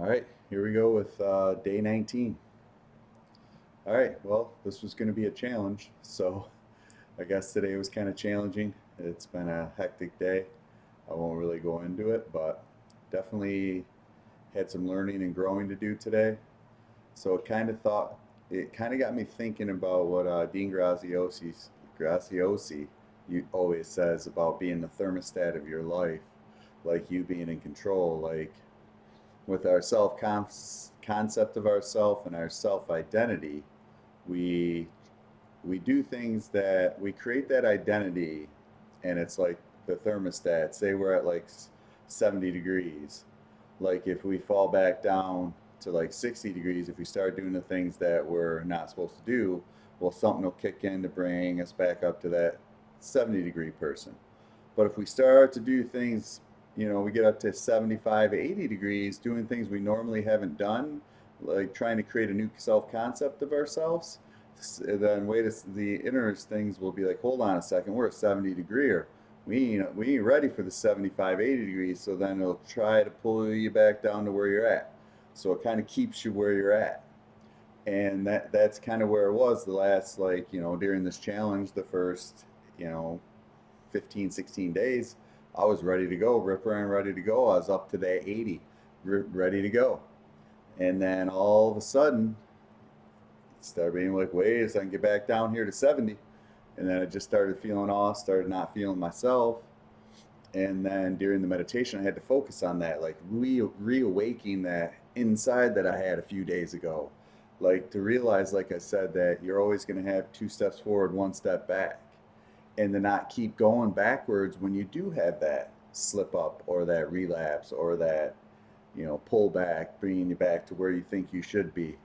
All right, here we go with day 19. All right, well, this was going to be a challenge, so I guess today was kind of challenging. It's been a hectic day. I won't really go into it, but definitely had some learning and growing to do today. So it kind of got me thinking about what Dean Graziosi always says about being the thermostat of your life, like you being in control, like with our concept of ourself and our self identity, we we do things that we create that identity, and it's like the thermostat. Say we're at like 70 degrees. Like if we fall back down to like 60 degrees, if we start doing the things that we're not supposed to do, well, something will kick in to bring us back up to that 70-degree person. But if we start to do things, we get up to 75, 80 degrees doing things we normally haven't done, like trying to create a new self concept of ourselves, then the inner things will be like, hold on a second, we're a 70 degree. We ain't ready for the 75, 80 degrees. So then it'll try to pull you back down to where you're at. So it kind of keeps you where you're at. And that's kind of where it was the last, like, during this challenge, the first, you know, 15, 16 days, I was ready to go, ripper and ready to go. I was up to that 80, ready to go. And then all of a sudden, it started being like, wait a second, get back down here to 70. And then I just started feeling off, started not feeling myself. And then during the meditation, I had to focus on that, like reawaking that inside that I had a few days ago. Like to realize, like I said, that you're always going to have two steps forward, one step back, and to not keep going backwards when you do have that slip up or that relapse or that, pull back, bringing you back to where you think you should be.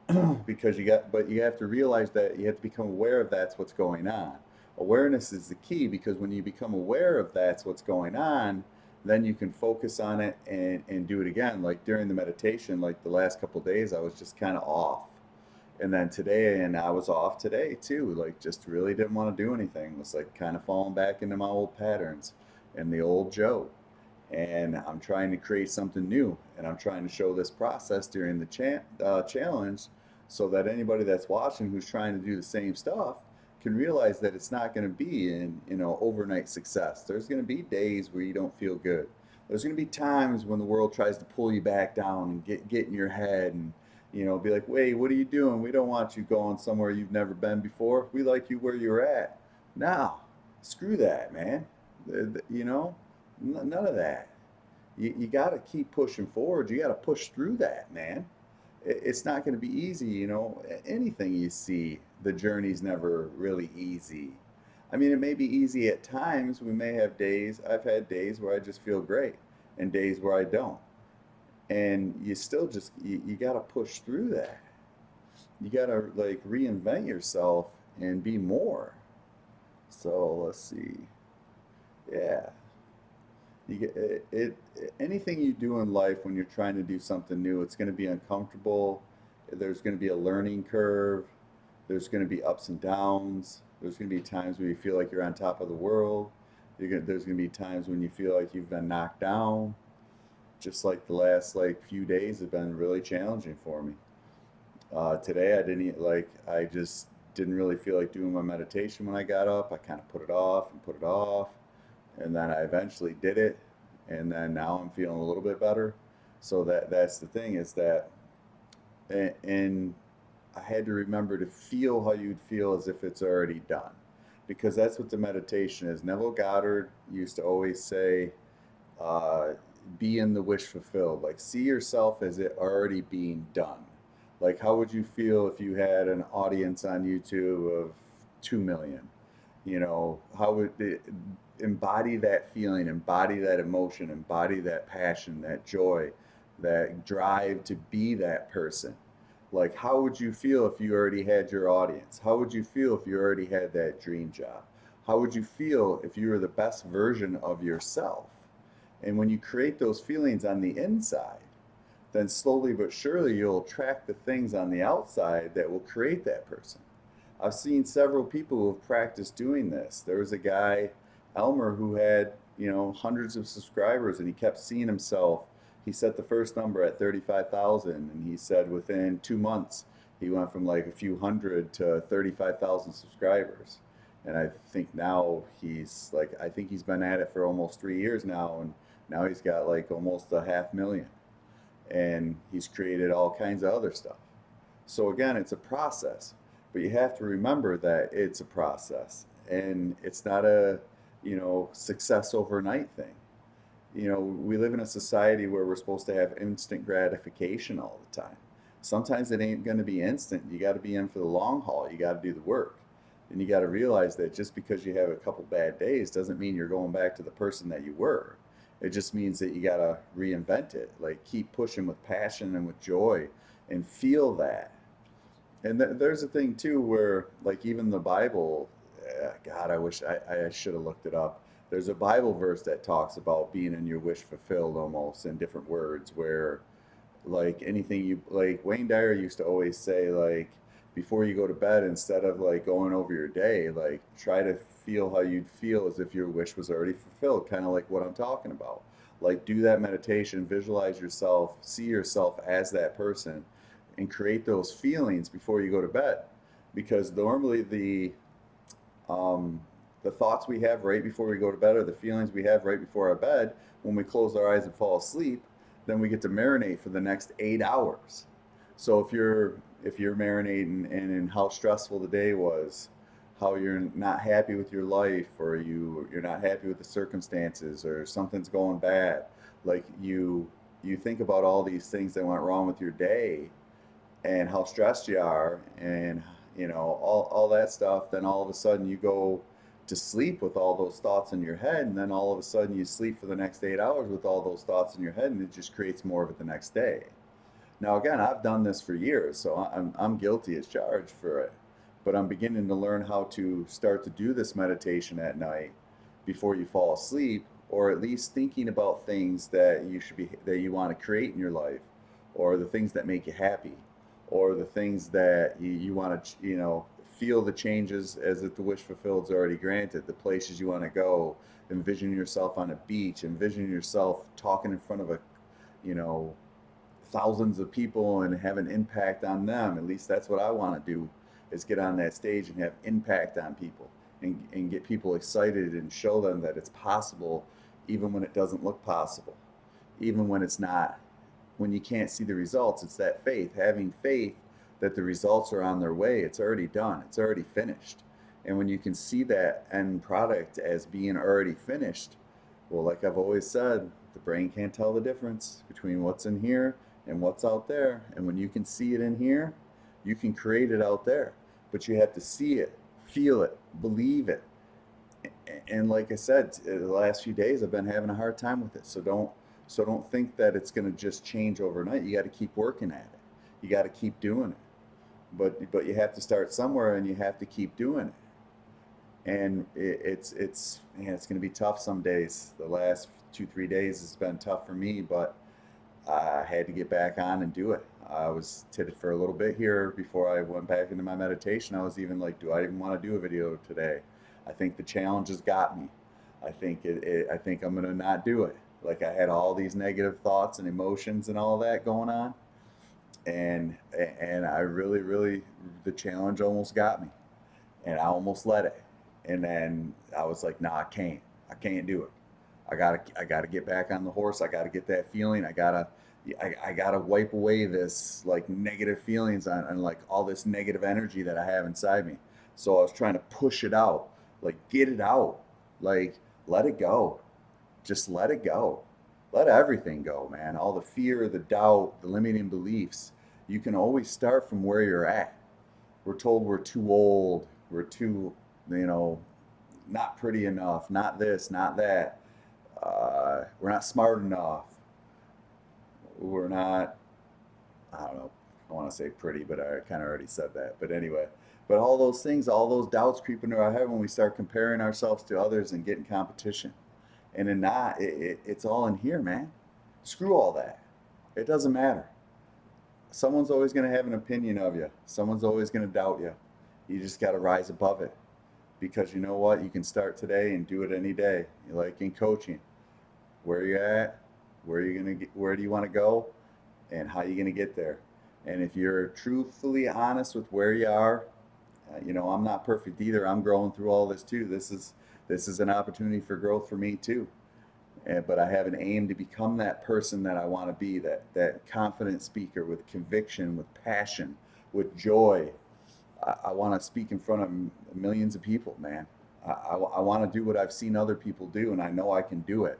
But you have to realize that you have to become aware of that's what's going on. Awareness is the key because when you become aware of that's what's going on, then you can focus on it and do it again. Like during the meditation, like the last couple of days, I was just kind of off. And then today, and I was off today too, like just really didn't want to do anything. Was like kind of falling back into my old patterns and the old Joe. And I'm trying to create something new, and I'm trying to show this process during the challenge, so that anybody that's watching who's trying to do the same stuff can realize that it's not going to be an overnight success. There's going to be days where you don't feel good. There's going to be times when the world tries to pull you back down and get in your head and be like, wait, what are you doing? We don't want you going somewhere you've never been before. We like you where you're at. Now, screw that, man. None of that. You got to keep pushing forward. You got to push through that, man. It's not going to be easy, Anything you see, the journey's never really easy. I mean, it may be easy at times. We may have days. I've had days where I just feel great and days where I don't. And you still you got to push through that. You got to like reinvent yourself and be more. So let's see. Yeah. You get anything you do in life when you're trying to do something new, it's going to be uncomfortable. There's going to be a learning curve. There's going to be ups and downs. There's going to be times where you feel like you're on top of the world. There's going to be times when you feel like you've been knocked down. Just like the last like few days have been really challenging for me. Today I just didn't really feel like doing my meditation when I got up. I kind of put it off and put it off, and then I eventually did it, and then now I'm feeling a little bit better. So that's the thing is that, and I had to remember to feel how you'd feel as if it's already done, because that's what the meditation is. Neville Goddard used to always say, uh, "Be in the wish fulfilled." Like see yourself as it already being done. Like how would you feel if you had an audience on YouTube of 2 million? How would it embody that feeling, embody that emotion, embody that passion, that joy, that drive to be that person? Like, how would you feel if you already had your audience? How would you feel if you already had that dream job? How would you feel if you were the best version of yourself? And when you create those feelings on the inside, then slowly but surely you'll attract the things on the outside that will create that person. I've seen several people who have practiced doing this. There was a guy, Elmer, who had, hundreds of subscribers, and he kept seeing himself, he set the first number at 35,000, and he said within 2 months he went from like a few hundred to 35,000 subscribers. And I think now I think he's been at it for almost 3 years now, and now he's got like almost a 500,000, and he's created all kinds of other stuff. So again, it's a process, but you have to remember that it's a process, and it's not a, success overnight thing. We live in a society where we're supposed to have instant gratification all the time. Sometimes it ain't going to be instant. You got to be in for the long haul. You got to do the work. And you got to realize that just because you have a couple bad days doesn't mean you're going back to the person that you were. It just means that you got to reinvent it. Like keep pushing with passion and with joy and feel that. And there's a thing too where, like, even the Bible, God, I wish I should have looked it up. There's a Bible verse that talks about being in your wish fulfilled almost in different words, where, like, anything you, like, Wayne Dyer used to always say, like, before you go to bed, instead of like going over your day, like, try to feel how you'd feel as if your wish was already fulfilled, kind of like what I'm talking about. Like, do that meditation, visualize yourself, see yourself as that person, and create those feelings before you go to bed. Because normally um, the thoughts we have right before we go to bed, or the feelings we have right before our bed, when we close our eyes and fall asleep, then we get to marinate for the next 8 hours. So if you're marinating in how stressful the day was, how you're not happy with your life, or you're not happy with the circumstances, or something's going bad, like you think about all these things that went wrong with your day and how stressed you are, and all that stuff, then all of a sudden you go to sleep with all those thoughts in your head, and then all of a sudden you sleep for the next 8 hours with all those thoughts in your head, and it just creates more of it the next day. Now again, I've done this for years, so I'm guilty as charged for it, but I'm beginning to learn how to start to do this meditation at night before you fall asleep, or at least thinking about things that you want to create in your life, or the things that make you happy, or the things that you want to, feel the changes as if the wish fulfilled is already granted, the places you want to go. Envision yourself on a beach, envision yourself talking in front of you know, thousands of people and have an impact on them. At least that's what I want to do, is get on that stage and have impact on people, and get people excited and show them that it's possible even when it doesn't look possible, even when it's not, when you can't see the results. It's that faith, having faith that the results are on their way. It's already done, it's already finished. And when you can see that end product as being already finished, well, like I've always said, the brain can't tell the difference between what's in here and what's out there. And when you can see it in here, you can create it out there. But you have to see it, feel it, believe it. And like I said, the last few days I've been having a hard time with it. So don't think that it's going to just change overnight. You got to keep working at it. You got to keep doing it. But you have to start somewhere, and you have to keep doing it. And it's man, it's going to be tough some days. The last 2 3 days has been tough for me, but I had to get back on and do it. I was titted for a little bit here before I went back into my meditation. I was even like, do I even want to do a video today? I think the challenge has got me. I think I'm gonna not do it. Like, I had all these negative thoughts and emotions and all that going on, and I really, the challenge almost got me, and I almost let it. And then I was like, nah, I can't do it. I gotta get back on the horse. I gotta get that feeling. I gotta wipe away this, like, negative feelings and like all this negative energy that I have inside me. So I was trying to push it out, like, get it out, like, let it go. Just let it go. Let everything go, man. All the fear, the doubt, the limiting beliefs. You can always start from where you're at. We're told we're too old, we're too, you know, not pretty enough, not this, not that. We're not smart enough. We're not, I don't know, I want to say pretty, but I kind of already said that. But anyway, but all those things, all those doubts creep into our head when we start comparing ourselves to others and get in competition. And in that, it's all in here, man. Screw all that. It doesn't matter. Someone's always going to have an opinion of you. Someone's always going to doubt you. You just got to rise above it. Because you know what? You can start today and do it any day. Like in coaching, where you're at, where do you want to go, and how are you gonna get there? And if you're truthfully honest with where you are, I'm not perfect either. I'm growing through all this too. This is an opportunity for growth for me too. But I have an aim to become that person that I want to be, that confident speaker with conviction, with passion, with joy. I want to speak in front of millions of people, man. I want to do what I've seen other people do, and I know I can do it.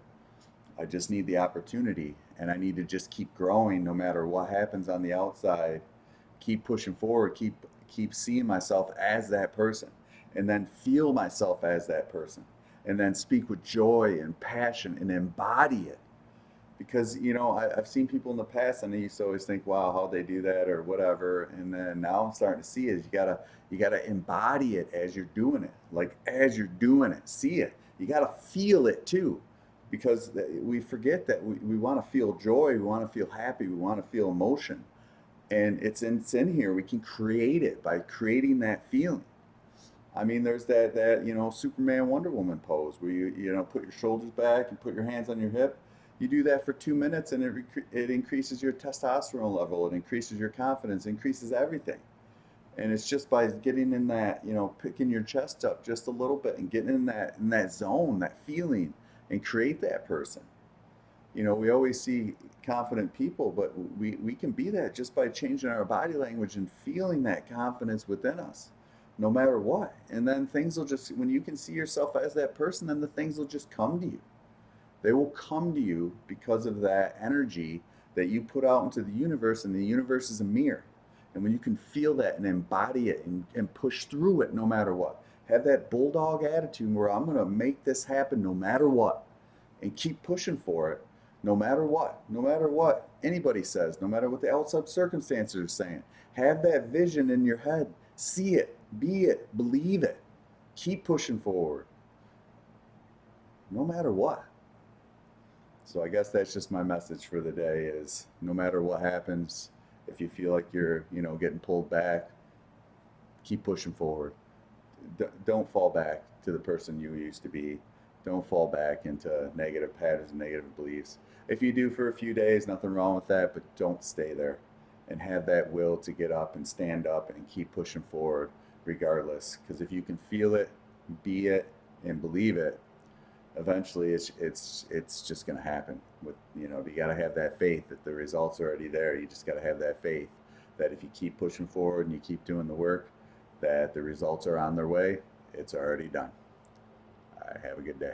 I just need the opportunity, and I need to just keep growing no matter what happens on the outside. Keep pushing forward, keep seeing myself as that person, and then feel myself as that person, and then speak with joy and passion and embody it. Because I've seen people in the past, and I used to always think, wow, how they do that or whatever. And then now I'm starting to see it. You gotta embody it as you're doing it. Like as you're doing it, see it. You gotta feel it too, because we forget that we want to feel joy, we want to feel happy, we want to feel emotion, and it's in here. We can create it by creating that feeling. I mean, there's that Superman Wonder Woman pose where you put your shoulders back and put your hands on your hip. You do that for 2 minutes, and it increases your testosterone level, it increases your confidence, increases everything. And it's just by getting in that, picking your chest up just a little bit and getting in that zone, that feeling, and create that person. We always see confident people, but we can be that just by changing our body language and feeling that confidence within us, no matter what. And then things will just, when you can see yourself as that person, then the things will just come to you. They will come to you because of that energy that you put out into the universe, and the universe is a mirror. And when you can feel that and embody it and push through it no matter what, have that bulldog attitude where I'm going to make this happen no matter what, and keep pushing for it no matter what anybody says, no matter what the outside circumstances are saying. Have that vision in your head, see it, be it, believe it, keep pushing forward no matter what. So I guess that's just my message for the day is no matter what happens, if you feel like you're, getting pulled back, keep pushing forward. Don't fall back to the person you used to be. Don't fall back into negative patterns and negative beliefs. If you do for a few days, nothing wrong with that, but don't stay there, and have that will to get up and stand up and keep pushing forward regardless. Because if you can feel it, be it, and believe it, eventually it's just going to happen. You got to have that faith that the results are already there. You just got to have that faith that if you keep pushing forward and you keep doing the work, that the results are on their way. It's already done. All right, have a good day.